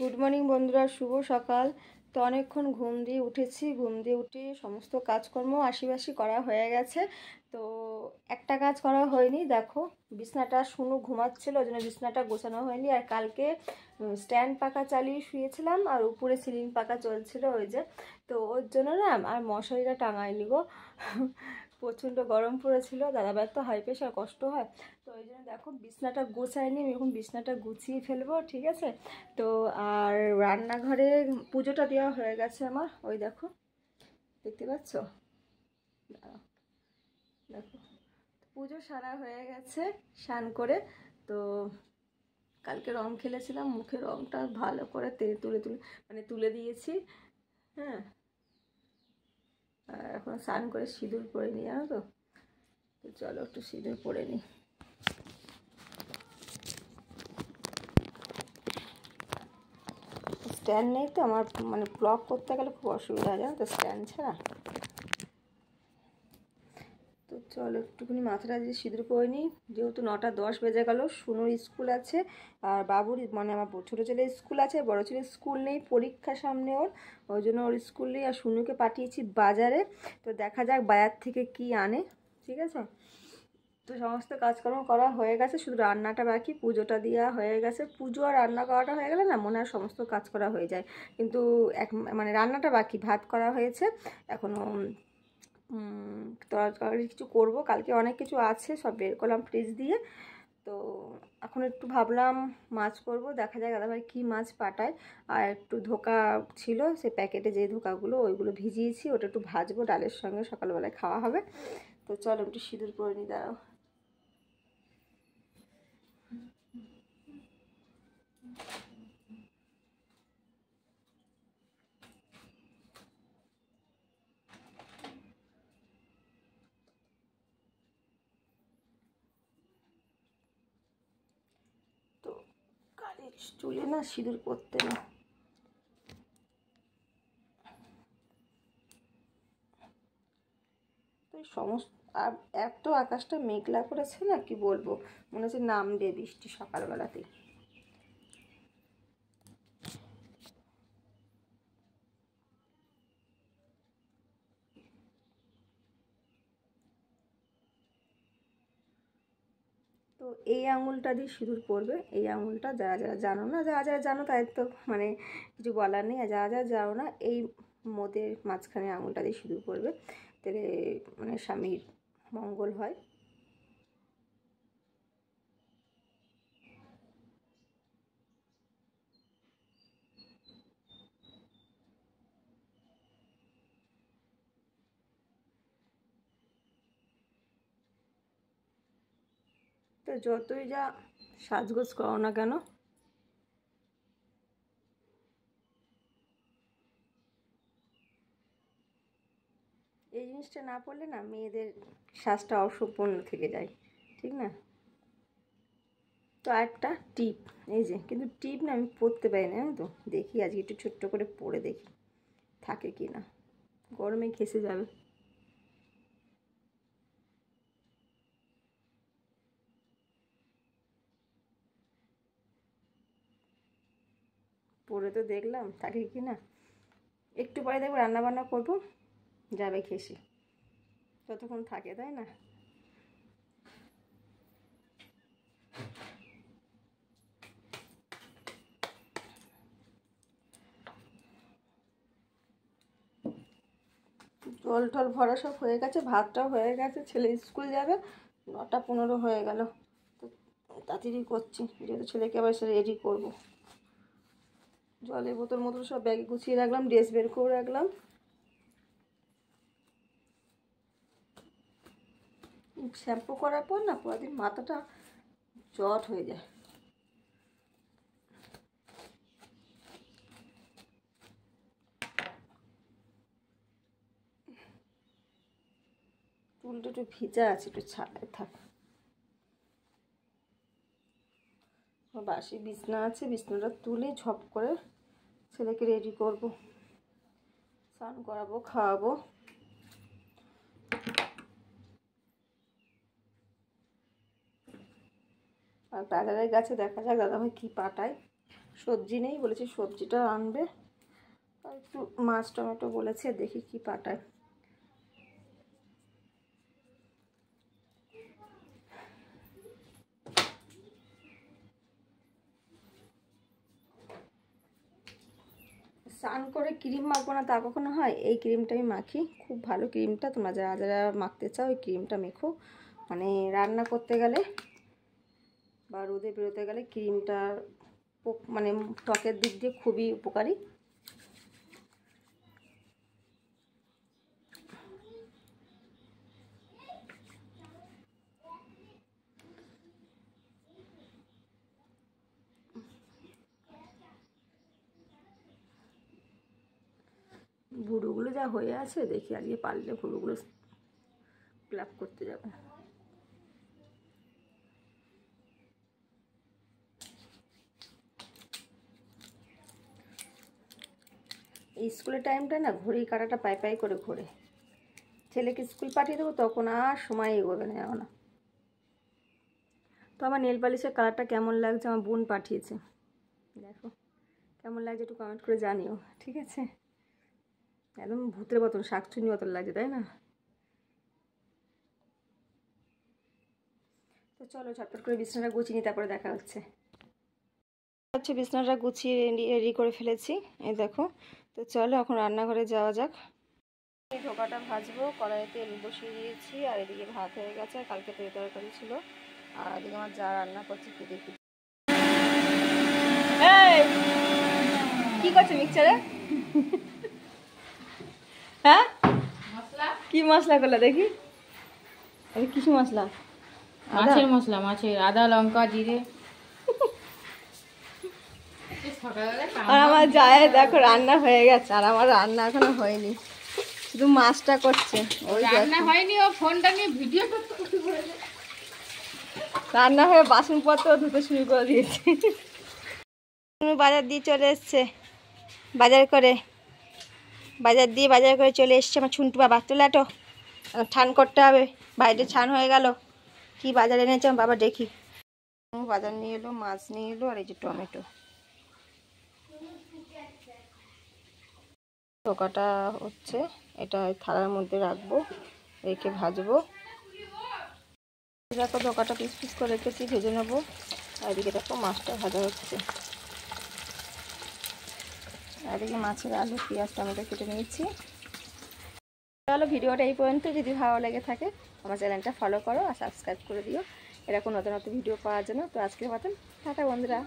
Good morning বন্ধুরা, শুভ সকাল। তো অনেকক্ষণ ঘুম দিয়ে উঠেছি, ঘুম দিয়ে উঠে সমস্ত কাজকর্ম আশিবাসি করা হয়ে গেছে। তো একটা কাজ করা হয়নি, দেখো বিছনাটা শুনু ঘুমাচ্ছিল, ওই জন্য বিছনাটা গোছানো হয়নি। আর কালকে স্ট্যান্ড পাখা চালিয়ে শুয়েছিলাম আর উপরে সিলিং পাখা চলছিল ওই যে, তো ওর জন্য না আর মশারিটা টাঙায়নি গো। প্রচণ্ড গরম পড়েছিল, দাদাভাইয়ের তো হাই প্রেশার, কষ্ট হয়। তো ওই জন্য দেখো বিছনাটা গোছায়নি, আমি এখন বিছনাটা গুছিয়ে ফেলবো, ঠিক আছে। তো আর রান্নাঘরে পুজোটা দেওয়া হয়ে গেছে আমার, ওই দেখো দেখতে পাচ্ছ, দাঁড়াও, দেখো পুজো সারা হয়ে গেছে স্নান করে। তো কালকে রং খেলেছিলাম, মুখে রংটা ভালো করে তুলে তুলে তুলে দিয়েছি। হ্যাঁ, আর এখন স্নান করে সিঁদুর পরে নিই, জানো তো। তো চলো একটু সিঁদুর পরে নিই। স্ট্যান্ড নেই তো আমার, ব্লগ করতে গেলে খুব অসুবিধা হয়, জানো তো, স্ট্যান্ড ছাড়া। তো চলো একটুখানি মাথাটা দিয়ে সিঁদুর পরে নিই, যেহেতু 9:10 বেজে গেল, শুনুর স্কুল আছে আর বাবুর আমার ছোটো ছেলের স্কুল আছে, বড়ো ছেলের স্কুল নেই, পরীক্ষা সামনে ওর, ওই জন্য ওর স্কুল নেই। আর শুনুকে পাঠিয়েছি বাজারে, তো দেখা যাক বাজার থেকে কি আনে, ঠিক আছে। তো সমস্ত কাজকর্ম করা হয়ে গেছে, শুধু রান্নাটা বাকি, পুজোটা দেওয়া হয়ে গেছে। পুজো আর রান্না করাটা হয়ে গেলে না মনে হয় সমস্ত কাজ করা হয়ে যায়, কিন্তু রান্নাটা বাকি, ভাত করা হয়েছে এখনও। তরকারি কিছু করব, কালকে অনেক কিছু আছে, সব বের করলাম ফ্রিজ দিয়ে। তো এখন একটু ভাবলাম মাছ করব, দেখা যায় দাদাভাই কী মাছ পাঠায়। আর একটু ধোকা ছিল, সে প্যাকেটে যে ধোকাগুলো ওইগুলো ভিজিয়েছি, ওটা একটু ভাজবো, ডালের সঙ্গে সকালবেলায় খাওয়া হবে। তো চলো একটু সিঁদুর পরে নিই, দাঁড়াও। তো কালির চুলে না সিঁদুর পরতে না, তো সমস্ত, আর এত আকাশটা মেঘলা করেছে না, কি বলবো, মনে হচ্ছে নামবে বৃষ্টি সকালবেলাতেই। তো এই আঙুলটা দিয়ে সিঁদুর পরবে, এই আঙুলটা, যারা যারা জানো না, যারা যারা জানো তাদের তো কিছু বলার নেই, আর যারা যারা জানো না, এই মোদের মাঝখানে আঙুলটা দিয়ে সিঁদুর পরবে, তাহলে স্বামীর মঙ্গল হয়। তো যতই যা সাজগোজ করো না কেন, এই জিনিসটা না পড়লে না মেয়েদের সাজটা অসম্পূর্ণ থেকে যায়, ঠিক না। তো আরেকটা টিপ, এই যে, কিন্তু টিপ না আমি পরতে পারি না, জানো তো, দেখি আজকে একটু ছোট্ট করে পরে দেখি থাকে কি না, গরমে ঘেঁষে যাবে। পরে তো দেখলাম থাকে কি না, একটু পরে দেখবো রান্না বান্না করবো, যাবে ঘেঁষে, ততক্ষণ থাকে, তাই না। জল টল ভরা সব হয়ে গেছে, ভাতটাও হয়ে গেছে, ছেলে স্কুল যাবে, 9:15 হয়ে গেল। তো তাড়াতাড়ি করছি, যেহেতু ছেলেকে আবার সে রেডি করবো। জলের বোতল মতো সব ব্যাগে গুছিয়ে রাখলাম, ড্রেস বের করে রাখলাম। শ্যাম্পু করার পর না পরের দিন মাথাটা জট হয়ে যায়। চুলটা একটু ভিজা আছে, একটু ছাড়াই থাক। বাসি বিছনা আছে, বিছনাটা তুলে ঝপ করে ছেলেকে রেডি করব, স্নান করাবো, খাওয়াবো। আর বাজারের কাছে দেখা যাক দাদাভাই কী পাঠায়। সবজি নেই, বলেছি সবজিটা আনবে, আর একটু মাছ টমেটো বলেছে, দেখি কি পাঠায়। স্নান করে ক্রিম মাখবো না তা কখনো হয়, এই ক্রিমটা আমি মাখি, খুব ভালো ক্রিমটা, তোমরা যারা যারা মাখতে চাও এই ক্রিমটা মেখো, মানে রান্না করতে গেলে বা রোদে বেরোতে গেলে ক্রিমটা মানে ত্বকের দিক দিয়ে খুবই উপকারী। ভুরুগুলো যা হয়ে আছে, দেখি আজকে পারলে ভুরুগুলো প্লাক করতে যাবে। এই স্কুলের টাইমটা না ঘড়ির কাঁটাটা পাই পাই করে ঘোরে, ছেলেকে স্কুল পাঠিয়ে দেবো তখন আর সময় এগোবে না না। তো আমার নেল পালিশের কালারটা কেমন লাগছে, আমার বোন পাঠিয়েছে, দেখো কেমন লাগছে একটু কমেন্ট করে জানিও, ঠিক আছে? একদম ভূতের মতন, শাকচুনি মতন লাগছে, তাই না? তো চলো ঝটপট করে বিছানাটা গুছিয়ে নিই, তারপরে দেখা হচ্ছে। বিছানাটা গুছিয়ে রেডি করে ফেলেছি, এই দেখো। তো চলো এখন রান্নাঘরে যাওয়া যাক। এই ধোকাটা ভাজবো, কড়াইতে তেল বসিয়ে দিয়েছি, আর এদিকে ভাত হয়ে গেছে, আর কালকে তেল তরকারি ছিল, আর এদিকে আমার যা রান্না করছে কি দেখি। কি করছে মিক্সচারে? হ্যাঁ কি মশলা করলো দেখি, কিছু মশলা, মাছের মশলা, মাছের আদা লঙ্কা জিরে। আর আমার যায় দেখো রান্না হয়ে গেছে, আর আমার রান্না এখনো হয়নি, শুধু মাছটা করছে। ওই রান্না হয়নি, ও ফোনটা নিয়ে ভিডিও করতে বলেছে। রান্না হয়ে বাসনপত্র ধুতে শুরু করে দিয়েছে। বাজার দিয়ে চলে এসছে, বাজার করে চলে এসছে আমার ছুন্টু বাবা। চলে আটো, ছান করতে হবে, বাইরে ছান হয়ে গেল। কি বাজার এনেছে আমার বাবা দেখি। বাজার নিয়ে এলো, মাছ নিয়ে এলো, আর এই যে টমেটো। ধোকাটা হচ্ছে, এটা থালার মধ্যে রাখবো, রেখে ভাজবো। দেখো ধোকাটা পিস পিস করে রেখেছি, ভেজে নেবো। আর এদিকে দেখো মাছটা ভাজা হচ্ছে, আর এদিকে মাছের আলু পেঁয়াজ টমেটো কেটে নিয়েছি। তাহলে ভিডিওটা এই পর্যন্ত, যদি ভালো লেগে থাকে আমার চ্যানেলটা ফলো করো আর সাবস্ক্রাইব করে দিও এরকম নতুন নতুন ভিডিও পাওয়ার জন্য। তো আজকের মতন টাটা বন্ধুরা।